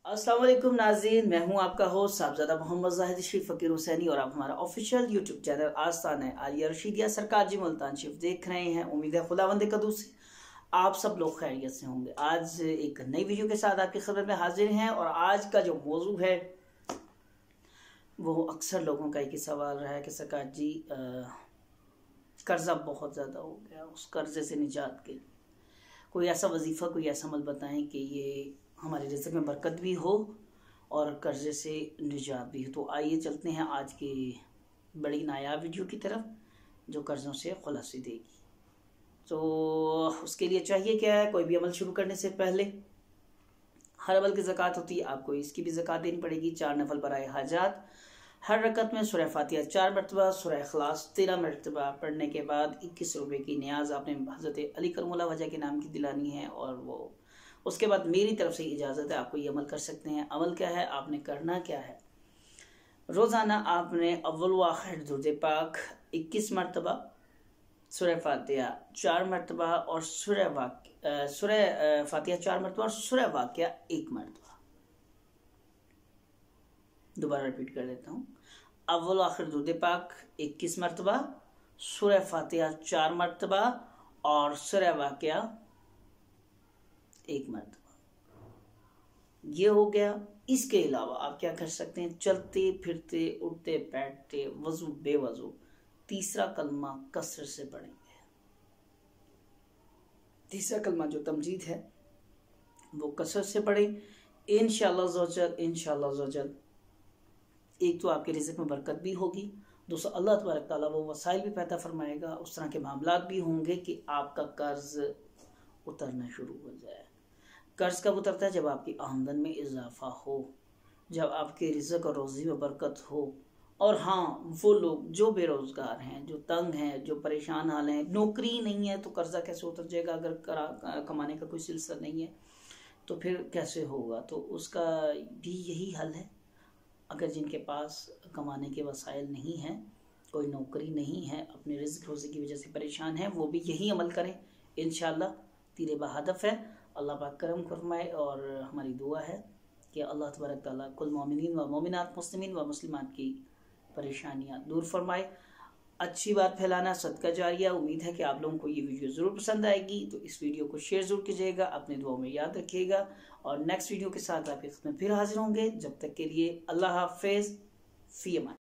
अस्सलाम वालेकुम नाज़रीन, मैं हूं आपका होस्ट साहबजादा मोहम्मद जाहिद शरीफ फ़कीर हुसैनी और आप हमारा ऑफिशियल यूट्यूब चैनल आस्तान है आलिया रशीदिया सरकार जी मुल्तान शरीफ देख रहे हैं। उम्मीद है खुदावंद कदू से आप सब लोग खैरियत से होंगे। आज एक नई वीडियो के साथ आपकी खबर में हाजिर हैं और आज का जो मौजू है वो अक्सर लोगों का एक ही सवाल रहा है कि सरकार जी कर्ज़ा बहुत ज़्यादा हो गया, उस कर्ज़े से निजात के लिए कोई ऐसा वजीफ़ा, कोई ऐसा अमल बताएं कि ये हमारे रिज़्क़ में बरकत भी हो और कर्ज़े से निजात भी हो। तो आइए चलते हैं आज की बड़ी नायाब वीडियो की तरफ जो कर्ज़ों से खुलासी देगी। तो उसके लिए चाहिए क्या है, कोई भी अमल शुरू करने से पहले हर अमल की ज़कात होती है, आपको इसकी भी ज़कात देनी पड़ेगी। 4 नफल बराए हाजात, हर रकत में सूरह फातिहा 4 मरतबा, सूरह इखलास 13 मरतबा पढ़ने के बाद 21 रुपये की न्याज आपने हज़रत अली करमुल्लाह वजह के नाम की दिलानी है। और वो उसके बाद मेरी तरफ से इजाज़त है, आपको ये अमल कर सकते हैं। अमल क्या है, आपने करना क्या है, रोज़ाना आपने अव्वल व आखिर दुरूद पाक 21 मरतबा, सूरह फातिहा 4 मरतबा और सूरह फातिहा 4 मरतबा और सूरह वाक़िया 1 मरतबा। दोबारा रिपीट कर देता हूँ, अव्वल आखिर दुरूद पाक 21 मरतबा, सूरह फातिहा 4 मरतबा और सूरह वाक़िया 1 मरतबा। ये हो गया। इसके अलावा आप क्या कर सकते हैं, चलते फिरते उठते बैठते वजू बेवजू तीसरा कलमा कसर से पढ़ेंगे। तीसरा कलमा जो तमजीद है वो कसर से पढ़ें। इंशाअल्लाह एक तो आपके रिज़्क़ में बरकत भी होगी, दूसरा अल्लाह तबारक ताला वो वसाइल भी पैदा फरमाएगा, उस तरह के मामलात भी होंगे कि आपका कर्ज उतरना शुरू हो जाए। कर्ज कब उतरता है, जब आपकी आमदन में इजाफा हो, जब आपके रिज़्क़ और रोज़ी में बरकत हो। और हाँ, वो लोग जो बेरोज़गार हैं, जो तंग हैं, जो परेशान हाल हैं, नौकरी नहीं है तो कर्जा कैसे उतर जाएगा, अगर कमाने का कोई सिलसिला नहीं है तो फिर कैसे होगा। तो उसका भी यही हल है। अगर जिनके पास कमाने के वसाइल नहीं हैं, कोई नौकरी नहीं है, अपने रिज़्क़ रोज़ी की वजह से परेशान हैं, वो भी यही अमल करें। इंशाअल्लाह तीर बहदफ है, अल्लाह पाक करम फरमाए। और हमारी दुआ है कि अल्लाह तबारक ताला कुल मोमिनीन व मोमिनात, मुस्लिमीन व मुस्लिमात की परेशानियाँ दूर फरमाए। अच्छी बात फैलाना सदका जारिया। उम्मीद है कि आप लोगों को ये वीडियो ज़रूर पसंद आएगी, तो इस वीडियो को शेयर ज़रूर कीजिएगा, अपने दुआओं में याद रखिएगा। और नेक्स्ट वीडियो के साथ आपके साथ फिर हाजिर होंगे। जब तक के लिए अल्लाह हाफ़िज़, फ़ी अमान।